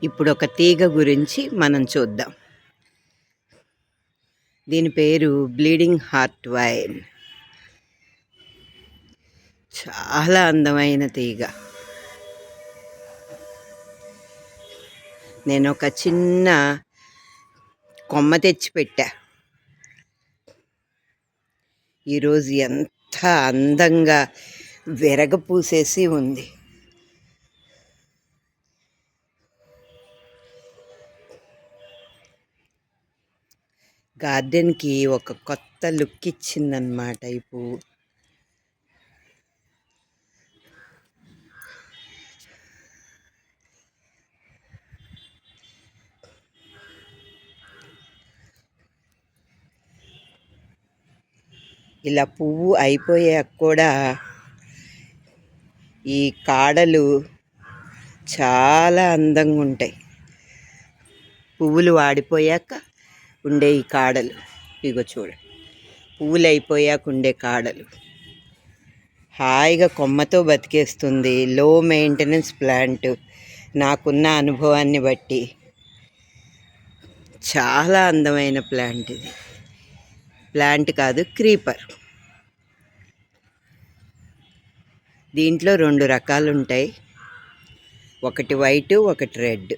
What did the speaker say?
ఇప్పుడు ఒక తీగ గురించి మనం చూద్దాం. దీని పేరు బ్లీడింగ్ హార్ట్ వైన్. చాలా అందమైన తీగ. నేను ఒక చిన్న కొమ్మ తెచ్చి పెట్టా. ఈరోజు ఎంత అందంగా విరగపూసేసి ఉంది. గార్డెన్కి ఒక కొత్త లుక్ ఇచ్చిందనమాట ఈ పువ్వు. ఇలా పువ్వు అయిపోయాక కూడా ఈ కాడలు చాలా అందంగా ఉంటాయి. పువ్వులు వాడిపోయాక ఉండే ఈ కాడలు ఇగో చూడండి, పువ్వులు అయిపోయాక ఉండే కాడలు. హాయిగా కొమ్మతో బతికేస్తుంది. లో మెయింటెనెన్స్ ప్లాంట్. నాకున్న అనుభవాన్ని బట్టి చాలా అందమైన ప్లాంట్ ఇది. ప్లాంట్ కాదు, క్రీపర్. దీంట్లో 2 రకాలు ఉంటాయి, ఒకటి వైట్, ఒకటి రెడ్.